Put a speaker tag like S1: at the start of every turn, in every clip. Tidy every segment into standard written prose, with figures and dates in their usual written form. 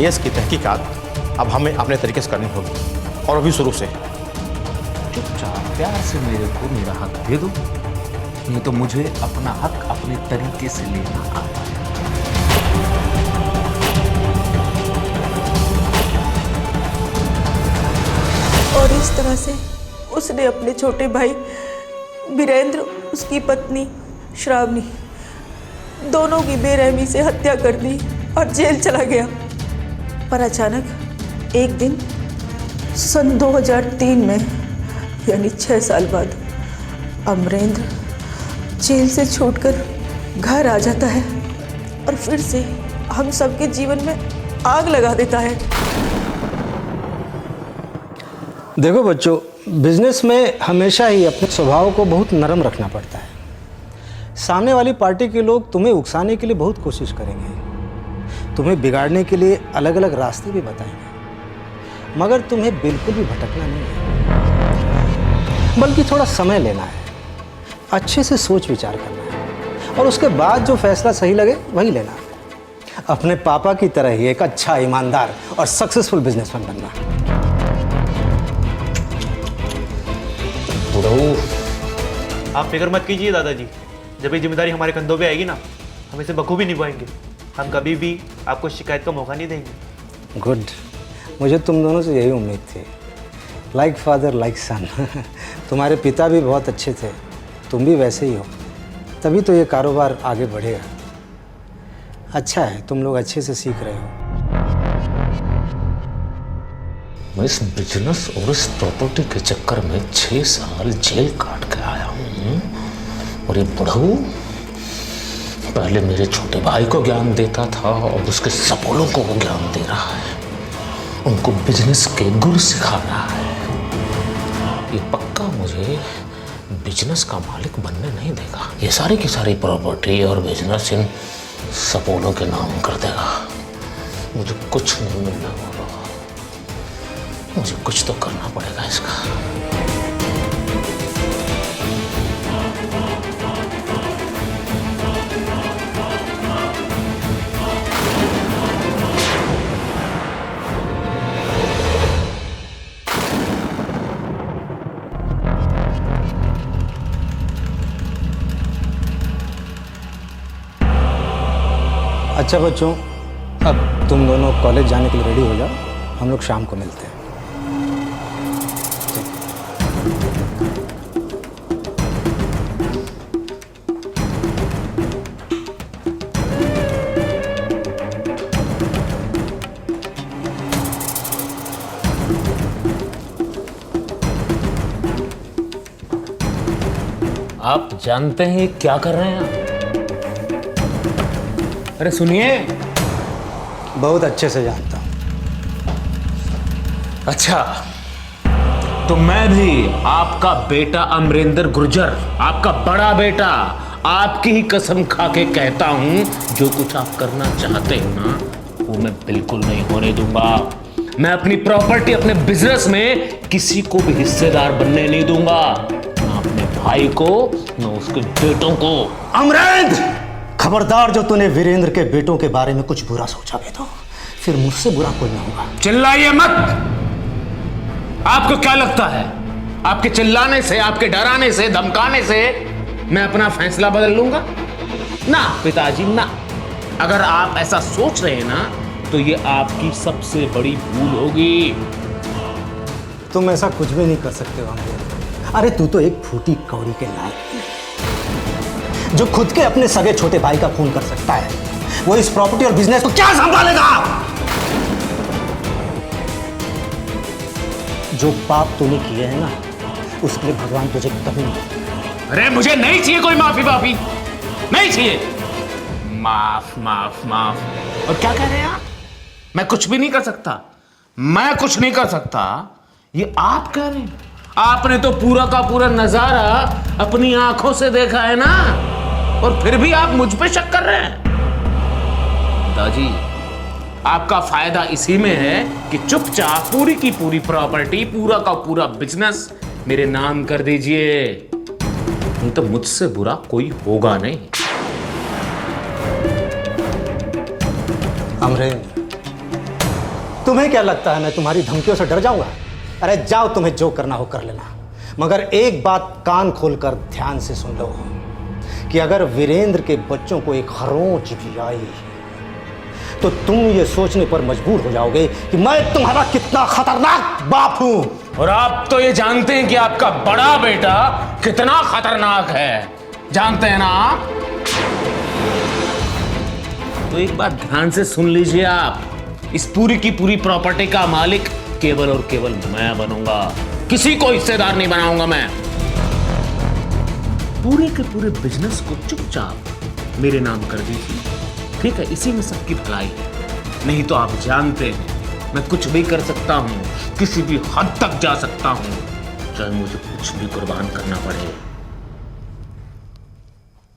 S1: Case की तहकीकात अब हमें अपने तरीके से करनी होगी, और अभी शुरू से।
S2: चुपचाप प्यार से मेरे को मेरा हक दे दो, नहीं तो मुझे अपना हक अपने तरीके से लेना आता है।
S3: और इस तरह से उसने अपने छोटे भाई वीरेंद्र, उसकी पत्नी श्रावणी, दोनों की बेरहमी से हत्या कर दी और जेल चला गया। पर अचानक एक दिन सन 2003 में, यानी 6 साल बाद, अमरेंद्र जेल से छूटकर घर आ जाता है और फिर से हम सबके जीवन में आग लगा देता है।
S4: देखो बच्चों, बिजनेस में हमेशा ही अपने स्वभाव को बहुत नरम रखना पड़ता है। सामने वाली पार्टी के लोग तुम्हें उकसाने के लिए बहुत कोशिश करेंगे, तुम्हें बिगाड़ने के लिए अलग अलग रास्ते भी बताएंगे, मगर तुम्हें बिल्कुल भी भटकना नहीं है, बल्कि थोड़ा समय लेना है, अच्छे से सोच विचार करना है, और उसके बाद जो फैसला सही लगे वही लेना है। अपने पापा की तरह ही एक अच्छा, ईमानदार और सक्सेसफुल बिजनेसमैन बनना।
S5: आप फिक्र मत कीजिए दादाजी, जब ये जिम्मेदारी हमारे कंधों पे आएगी ना, हम इसे बखूबी निभाएंगे। हम कभी भी आपको शिकायत का मौका नहीं देंगे।
S4: गुड, मुझे तुम दोनों से यही उम्मीद थी। लाइक फादर लाइक सन। तुम्हारे पिता भी बहुत अच्छे थे, तुम भी वैसे ही हो, तभी तो ये कारोबार आगे बढ़ेगा। अच्छा है, तुम लोग अच्छे से सीख रहे हो।
S2: मैं इस बिजनेस और इस प्रॉपर्टी के चक्कर में 6 साल जेल काट के आया हूँ, और ये बुढ़ऊ पहले मेरे छोटे भाई को ज्ञान देता था और उसके सपोलों को वो ज्ञान दे रहा है, उनको बिजनेस के गुर सिखा रहा है। ये पक्का मुझे बिजनेस का मालिक बनने नहीं देगा। ये सारी की सारी प्रॉपर्टी और बिजनेस इन सपोलों के नाम कर देगा। मुझे कुछ नहीं मिलना होगा, मुझे कुछ तो करना पड़ेगा इसका।
S4: अच्छा बच्चों, अब तुम दोनों कॉलेज जाने के लिए रेडी हो जाओ, हम लोग शाम को मिलते हैं।
S2: आप जानते हैं क्या कर रहे हैं आप? अरे सुनिए।
S4: बहुत अच्छे से जानता हूँ।
S2: अच्छा, तो मैं भी आपका बेटा अमरेंद्र गुर्जर, आपका बड़ा बेटा, आपकी ही कसम खा के कहता हूं, जो कुछ आप करना चाहते हो ना, वो मैं बिल्कुल नहीं होने दूंगा। मैं अपनी प्रॉपर्टी, अपने बिजनेस में किसी को भी हिस्सेदार बनने नहीं दूंगा, ना अपने भाई को, ना उसके बेटों को।
S4: अमरेंद्र, खबरदार, जो तूने वीरेंद्र के बेटों के बारे में कुछ बुरा सोचा भी तो फिर मुझसे बुरा कोई ना होगा।
S2: चिल्लाइए मत। आपको क्या लगता है आपके चिल्लाने से, आपके डराने से, धमकाने से मैं अपना फैसला बदल लूंगा? ना पिताजी, ना। अगर आप ऐसा सोच रहे हैं ना, तो ये आपकी सबसे बड़ी भूल होगी।
S4: तुम ऐसा कुछ भी नहीं कर सकते हो अमरेंद्र। अरे तू तो एक फूटी कौड़ी के लायक है, जो खुद के अपने सगे छोटे भाई का खून कर सकता है, वो इस प्रॉपर्टी और बिजनेस को क्या संभालेगा? जो पाप तूने किए हैं ना, उसके लिए भगवान तुझे कभी नहीं।
S2: अरे मुझे नहीं चाहिए कोई माफी, माफी नहीं चाहिए। माफ माफ माफ। और क्या कह रहे हैं आप? मैं कुछ भी नहीं कर सकता, मैं कुछ नहीं कर सकता, ये आप कह रहे हैं? आपने तो पूरा का पूरा नजारा अपनी आंखों से देखा है ना, और फिर भी आप मुझ पे शक कर रहे हैं। दादी, आपका फायदा इसी में है कि चुपचाप पूरी की पूरी प्रॉपर्टी, पूरा का पूरा बिजनेस मेरे नाम कर दीजिए, नहीं तो मुझसे बुरा कोई होगा नहीं।
S4: अमरेंद्र, तुम्हें क्या लगता है मैं तुम्हारी धमकियों से डर जाऊंगा? अरे जाओ, तुम्हें जो करना हो कर लेना, मगर एक बात कान खोलकर ध्यान से सुन लो कि अगर वीरेंद्र के बच्चों को एक खरोंच भी आई तो तुम ये सोचने पर मजबूर हो जाओगे कि मैं तुम्हारा कितना खतरनाक बाप हूं।
S2: और आप तो ये जानते हैं कि आपका बड़ा बेटा कितना खतरनाक है, जानते हैं ना आप? तो एक बात ध्यान से सुन लीजिए आप, इस पूरी की पूरी प्रॉपर्टी का मालिक केवल और केवल मैं बनूंगा, किसी को हिस्सेदार नहीं बनाऊंगा मैं। पूरे के पूरे बिजनेस को चुपचाप मेरे नाम कर दीजिए, ठीक है? इसी में सबकी भलाई है। नहीं तो आप जानते हैं मैं कुछ भी कर सकता हूं, किसी भी हद तक जा सकता हूं, चाहे मुझे कुछ भी कुर्बान करना पड़े,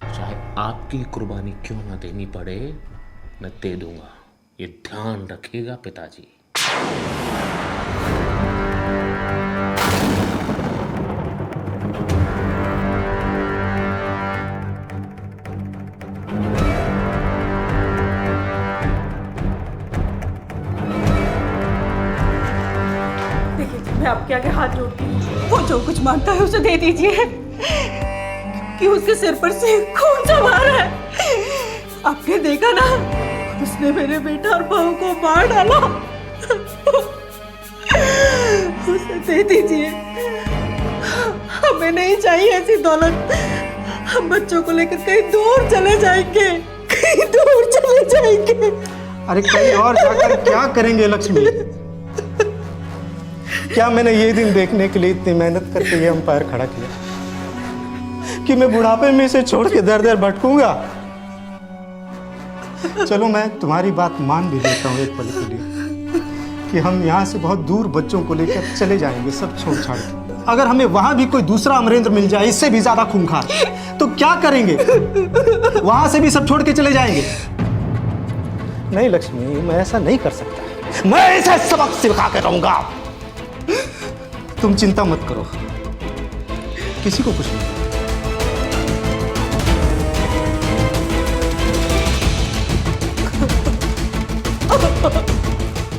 S2: चाहे आपकी कुर्बानी क्यों ना देनी पड़े, मैं दे दूंगा। ये ध्यान रखिएगा पिताजी।
S3: मैं आपके आगे हाथ जोड़ती हूँ, वो जो कुछ मांगता है उसे दे दीजिए, कि उसके सिर पर से खून सवार है। आपने देखा ना, उसने मेरे बेटा और बहू को मार डाला। उसे दे दीजिए, हमें नहीं चाहिए ऐसी दौलत। हम बच्चों को लेकर कहीं दूर चले जाएंगे, कहीं दूर चले जाएंगे।
S4: अरे कहीं और जाकर क्या करेंगे लक्ष्मी? क्या मैंने ये दिन देखने के लिए इतनी मेहनत करके ये अंपायर खड़ा किया कि मैं बुढ़ापे में इसे छोड़ के दर दर भटकूंगा? चलो मैं तुम्हारी बात मान भी लेता हूँ एक पल के लिए कि हम यहाँ से बहुत दूर बच्चों को लेकर चले जाएंगे, सब छोड़ छाड़ के। अगर हमें वहां भी कोई दूसरा अमरेंद्र मिल जाए इससे भी ज्यादा खूंखार, तो क्या करेंगे? वहां से भी सब छोड़ के चले जाएंगे? नहीं लक्ष्मी, मैं ऐसा नहीं कर सकता। मैं इसे सबक सिखा के रहूंगा। तुम चिंता मत करो, किसी को कुछ नहीं।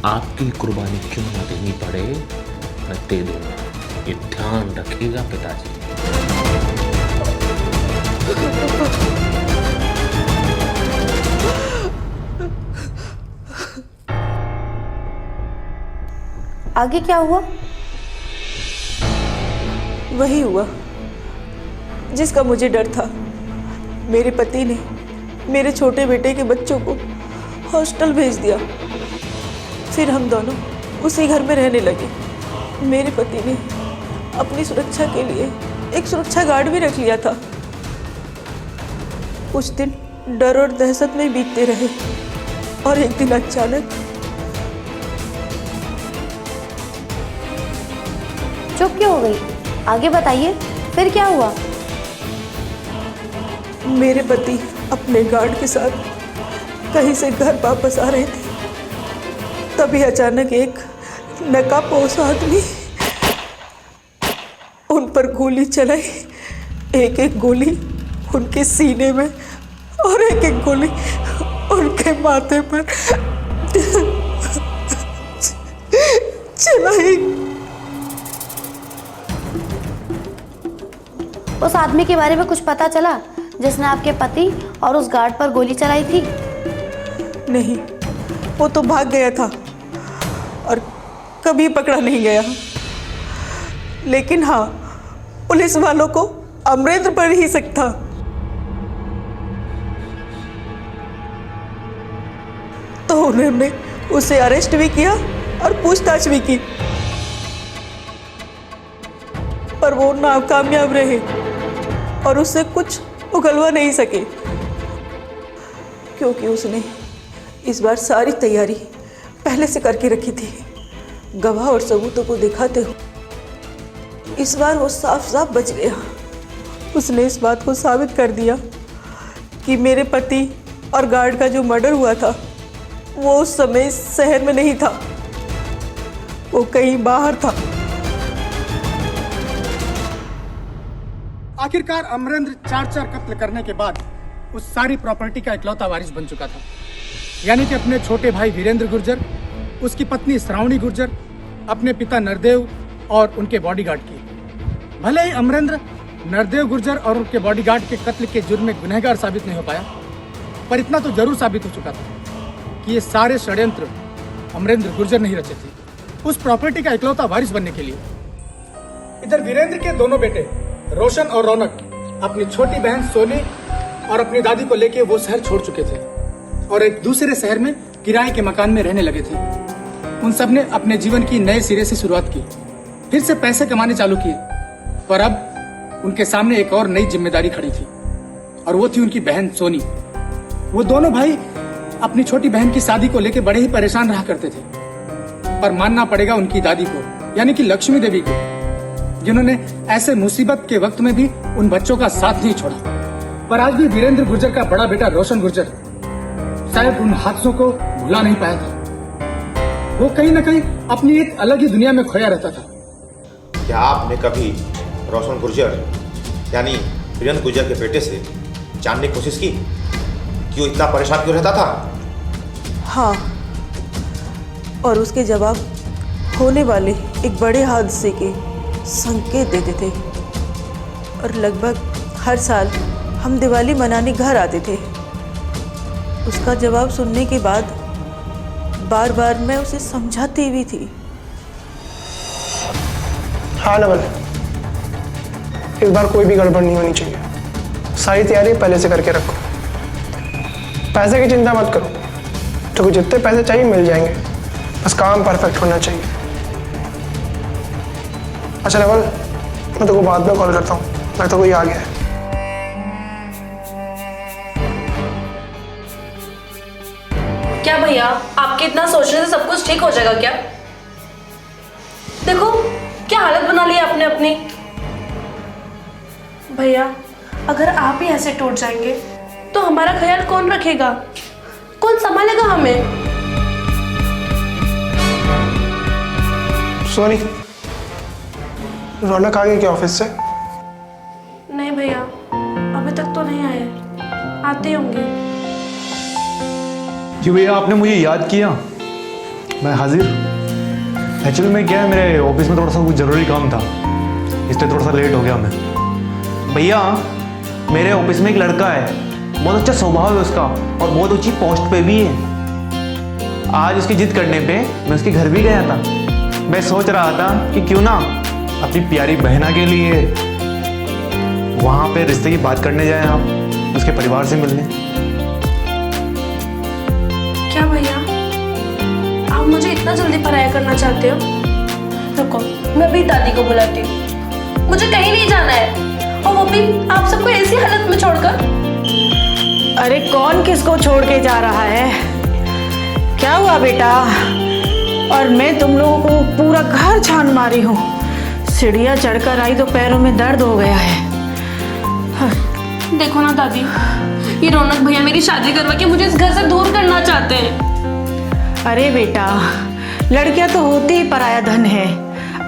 S2: आपकी कुर्बानी क्यों ना देनी पड़े, मैं दे दूंगा। ये ध्यान रखिएगा पिताजी।
S6: आगे क्या हुआ?
S3: वही हुआ जिसका मुझे डर था। मेरे पति ने मेरे छोटे बेटे के बच्चों को हॉस्टल भेज दिया। फिर हम दोनों उसी घर में रहने लगे। मेरे पति ने अपनी सुरक्षा के लिए एक सुरक्षा गार्ड भी रख लिया था। कुछ दिन डर और दहशत में बीतते रहे और एक दिन अचानक।
S6: चुप क्यों हो गई? आगे बताइए, फिर क्या हुआ?
S3: मेरे पति अपने गार्ड के साथ कहीं से घर वापस आ रहे थे, तभी अचानक एक नकाबपोश आदमी उन पर गोली चलाई। एक एक गोली उनके सीने में और एक एक गोली उनके माथे पर चलाई।
S6: उस आदमी के बारे में कुछ पता चला जिसने आपके पति और उस गार्ड पर गोली चलाई थी?
S3: नहीं, वो तो भाग गया था और कभी पकड़ा नहीं गया। लेकिन हाँ, पुलिस वालों को अमरेंद्र पर ही शक था। तो उन्होंने उसे अरेस्ट भी किया और पूछताछ भी की, पर वो नाकामयाब रहे और उससे कुछ उगलवा नहीं सके, क्योंकि उसने इस बार सारी तैयारी पहले से करके रखी थी। गवाह और सबूतों को दिखाते हो इस बार वो साफ साफ बच गया। उसने इस बात को साबित कर दिया कि मेरे पति और गार्ड का जो मर्डर हुआ था वो उस समय इस शहर में नहीं था, वो कहीं बाहर था।
S7: आखिरकार अमरेंद्र 4 कत्ल करने के बाद उस सारी प्रॉपर्टी का इकलौता वारिस बन चुका था, यानी कि अपने छोटे भाई वीरेंद्र गुर्जर उसकी पत्नी श्रावणी गुर्जर अपने पिता नरदेव और उनके बॉडीगार्ड की। भले ही अमरेंद्र नरदेव गुर्जर और उनके बॉडीगार्ड के कत्ल के जुर्म में गुनहगार साबित नहीं हो पाया, पर इतना तो जरूर साबित हो चुका था कि ये सारे षड्यंत्र अमरेंद्र गुर्जर नहीं रचे थे उस प्रॉपर्टी का इकलौता वारिस बनने के लिए। इधर वीरेंद्र के दोनों बेटे रोशन और रौनक अपनी छोटी बहन सोनी और अपनी दादी को लेके वो शहर छोड़ चुके थे और एक दूसरे शहर में किराए के मकान में रहने लगे थे। उन सब ने अपने जीवन की नए सिरे से शुरुआत की, फिर से पैसे कमाने चालू किए, पर अब उनके सामने एक और नई जिम्मेदारी खड़ी थी और वो थी उनकी बहन सोनी। वो दोनों भाई अपनी छोटी बहन की शादी को लेकर बड़े ही परेशान रहा करते थे, पर मानना पड़ेगा उनकी दादी को, यानी कि लक्ष्मी देवी को, जिन्होंने ऐसे मुसीबत के वक्त में भी उन बच्चों का साथ नहीं छोड़ा। पर आज भी वीरेंद्र गुर्जर का बड़ा बेटा रोशन गुर्जर शायद उन हादसों को भुला नहीं पाया था। वो कहीं ना कहीं अपनी एक अलग ही दुनिया में खोया रहता था।
S1: क्या आपने कभी रोशन गुर्जर यानी वीरेंद्र गुर्जर के बेटे से जानने की कोशिश की कि वो इतना परेशान क्यों रहता था?
S3: हाँ, और उसके जवाब होने वाले एक बड़े हादसे के संकेत देते थे। और लगभग हर साल हम दिवाली मनाने घर आते थे। उसका जवाब सुनने के बाद बार बार मैं उसे समझाती भी थी।
S8: हाँ नवल, इस बार कोई भी गड़बड़ नहीं होनी चाहिए। सारी तैयारी पहले से करके रखो। पैसे की चिंता मत करो, तो जितने पैसे चाहिए मिल जाएंगे, बस काम परफेक्ट होना चाहिए। अच्छा नवल, मैं तेको बाद में कॉल करता हूँ, लगता तो कोई आ गया है।
S9: क्या भैया, आपके इतना सोचने से सब कुछ ठीक हो जाएगा क्या? देखो क्या हालत बना ली आपने अपनी। भैया, अगर आप ही ऐसे टूट जाएंगे तो हमारा ख्याल कौन रखेगा? कौन संभालेगा हमें?
S8: सोनी, रौनक आ गई क्या ऑफिस से?
S9: नहीं भैया, अभी तक तो नहीं आए, आते होंगे।
S10: जी भैया, आपने मुझे याद किया, मैं हाजिर। एक्चुअली में क्या है, मेरे ऑफिस में थोड़ा सा कुछ ज़रूरी काम था, इसलिए थोड़ा सा लेट हो गया मैं। भैया, मेरे ऑफिस में एक लड़का है, बहुत अच्छा स्वभाव है उसका और बहुत ऊंची पोस्ट पे भी है। आज उसकी जिद करने पे मैं उसके घर भी गया था। मैं सोच रहा था कि क्यों ना अपनी प्यारी बहना के लिए वहाँ पे रिश्ते की बात करने जाएं, आप उसके परिवार से मिलने।
S9: क्या भैया, आप मुझे इतना जल्दी पराया करना चाहते हो? रुको, मैं भी दादी को बुलाती हूँ। मुझे कहीं नहीं जाना है, और वो भी आप सबको ऐसी हालत में छोड़कर।
S3: अरे कौन किसको छोड़ के जा रहा है? क्या हुआ बेटा? और मैं तुम लोगों को पूरा घर छान मारी हूँ। सीढ़ियाँ चढ़कर आई तो पैरों में दर्द हो गया है।
S9: देखो ना दादी, ये रौनक भैया मेरी शादी करवा के मुझे इस घर से दूर करना चाहते हैं।
S3: अरे बेटा, लड़कियां तो होती ही पराया धन है।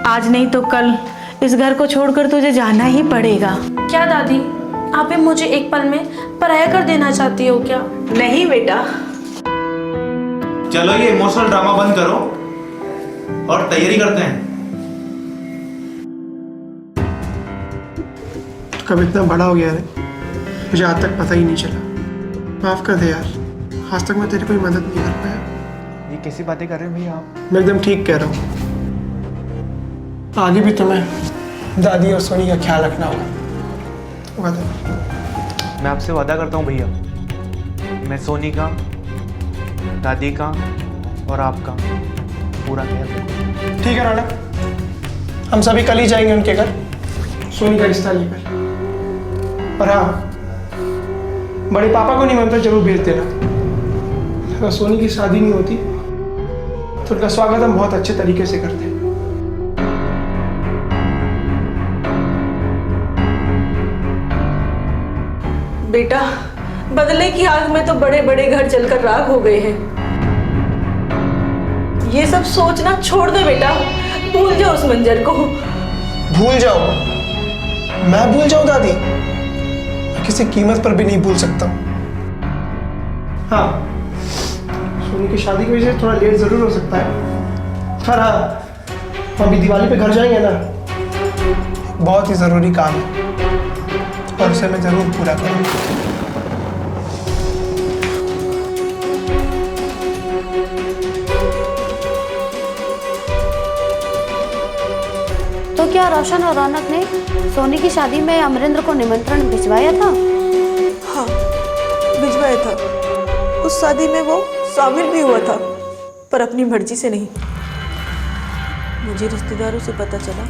S3: आज नहीं तो कल इस घर को छोड़कर तुझे जाना ही पड़ेगा।
S9: क्या दादी, आप ही मुझे एक पल में पराया कर देना चाहती हो क्या?
S3: नहीं बेटा।
S5: चलो ये इमोशनल ड्रामा बंद करो और तैयारी करते हैं।
S8: कब इतना बड़ा हो गया रे, मुझे आज तक पता ही नहीं चला। माफ कर दे यार, आज तक मैं तेरी कोई मदद नहीं कर पाया।
S5: ये कैसी बातें कर रहे हैं भैया आप?
S8: मैं एकदम ठीक कह रहा हूँ। आगे भी तुम्हें दादी और सोनी का ख्याल रखना होगा।
S5: मैं आपसे वादा करता हूँ भैया, मैं सोनी का, दादी का और आपका पूरा ख्याल रखूंगा।
S8: ठीक है रौनक, हम सभी कल ही जाएंगे उनके घर सोनी का रिश्ता लेकर। पर हाँ, बड़े पापा को निमंत्रण जरूर भेज देना। अगर सोनी की शादी नहीं होती तो उनका स्वागत हम बहुत अच्छे तरीके से करते हैं।
S3: बेटा, बदले की आग में तो बड़े बड़े घर जलकर राख हो गए हैं। ये सब सोचना छोड़ दे बेटा, भूल जाओ उस मंजर को।
S8: भूल जाओ? मैं भूल जाऊं दादी? मैं किसी कीमत पर भी नहीं भूल सकता। हाँ, सोनी की शादी की वजह से थोड़ा लेट ज़रूर हो सकता है, पर हाँ अभी दिवाली पे घर जाएंगे ना, बहुत ही ज़रूरी काम है और उसे मैं ज़रूर पूरा करूँगा।
S6: तो क्या रोशन और रौनक ने सोनी की शादी में अमरेंद्र को निमंत्रण भिजवाया था?
S3: हाँ, भिजवाया था। उस शादी में वो शामिल भी हुआ था, पर अपनी मर्जी से नहीं। मुझे रिश्तेदारों से पता चला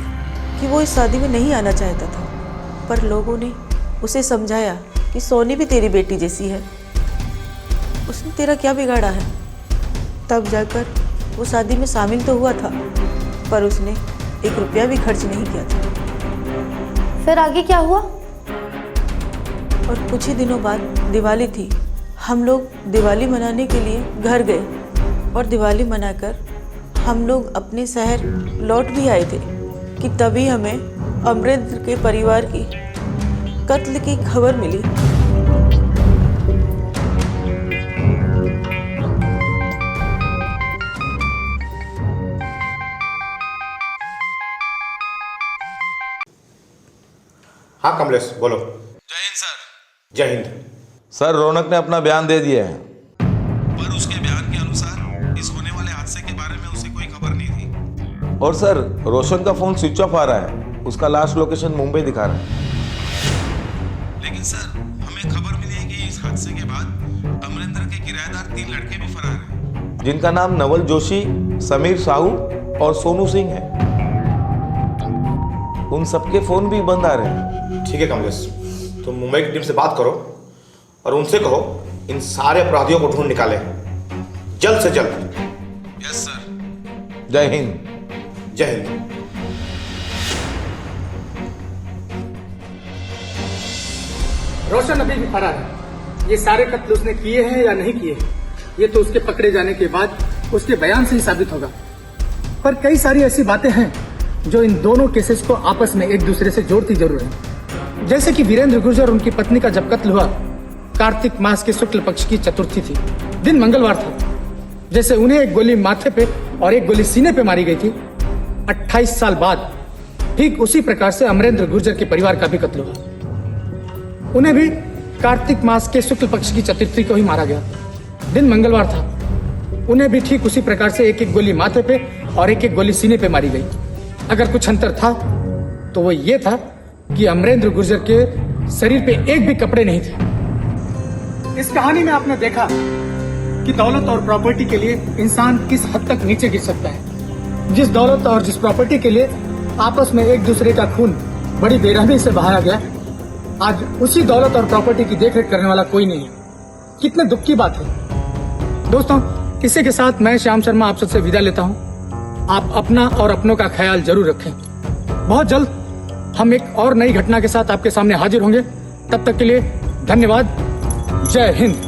S3: कि वो इस शादी में नहीं आना चाहता था, पर लोगों ने उसे समझाया कि सोनी भी तेरी बेटी जैसी है, उसने तेरा क्या बिगाड़ा है। तब जाकर वो शादी में शामिल तो हुआ था, पर उसने 1 रुपया भी खर्च नहीं किया था।
S6: फिर आगे क्या हुआ?
S3: और कुछ ही दिनों बाद दिवाली थी। हम लोग दिवाली मनाने के लिए घर गए और दिवाली मनाकर हम लोग अपने शहर लौट भी आए थे कि तभी हमें अमरेंद्र के परिवार की कत्ल की खबर मिली।
S1: हाँ कमलेश बोलो।
S11: जय हिंद सर।
S1: जय हिंद।
S11: सर रौनक ने अपना बयान दे दिया है, पर उसके बयान के अनुसार इस होने वाले हादसे के बारे में उसे कोई खबर नहीं थी। और सर रोशन का फोन स्विच ऑफ आ रहा है, उसका लास्ट लोकेशन मुंबई दिखा रहा है। लेकिन सर हमें खबर मिली है कि इस हादसे के बाद अमरेंद्र के किराएदार 3 लड़के भी फरार हैं, जिनका नाम नवल जोशी, समीर साहू और सोनू सिंह है। उन सबके फोन भी बंद आ रहे हैं।
S1: ठीक है कमलेश, तुम मुंबई की टीम से बात करो और उनसे कहो इन सारे अपराधियों को ढूंढ निकाले जल्द से जल्द।
S11: Yes sir. जय हिंद।
S1: जय हिंद।
S7: रोशन अभी भी फरार है। ये सारे कत्ल उसने किए हैं या नहीं किए, ये तो उसके पकड़े जाने के बाद उसके बयान से ही साबित होगा। पर कई सारी ऐसी बातें हैं जो इन दोनों केसेस को आपस में एक दूसरे से जोड़ती जरूर है। जैसे कि वीरेंद्र गुर्जर और उनकी पत्नी का जब कत्ल हुआ, कार्तिक मास के शुक्ल पक्ष की चतुर्थी थी, दिन मंगलवार था। जैसे उन्हें 1 गोली माथे पे और 1 गोली सीने पे मारी गई थी, 28 साल बाद ठीक उसी प्रकार से अमरेंद्र गुर्जर के परिवार का भी कत्ल हुआ। उन्हें भी कार्तिक मास के शुक्ल पक्ष की चतुर्थी को ही मारा गया, दिन मंगलवार था। उन्हें भी ठीक उसी प्रकार से 1-1 गोली माथे पे और 1-1 गोली सीने पे मारी गई। अगर कुछ अंतर था तो वो ये था कि अमरेंद्र गुर्जर के शरीर पे एक भी कपड़े नहीं थे। इस कहानी में आपने देखा कि दौलत और प्रॉपर्टी के लिए इंसान किस हद तक नीचे गिर सकता है। जिस दौलत और जिस प्रॉपर्टी के लिए आपस में एक दूसरे का खून बड़ी बेरहमी से बहाया गया, आज उसी दौलत और प्रॉपर्टी की देखरेख करने वाला कोई नहीं है। कितने दुख की बात है। दोस्तों, इसी के साथ मैं श्याम शर्मा आप सबसे विदा लेता हूँ। आप अपना और अपनों का ख्याल जरूर रखें। बहुत जल्द हम एक और नई घटना के साथ आपके सामने हाजिर होंगे। तब तक के लिए धन्यवाद। जय हिंद।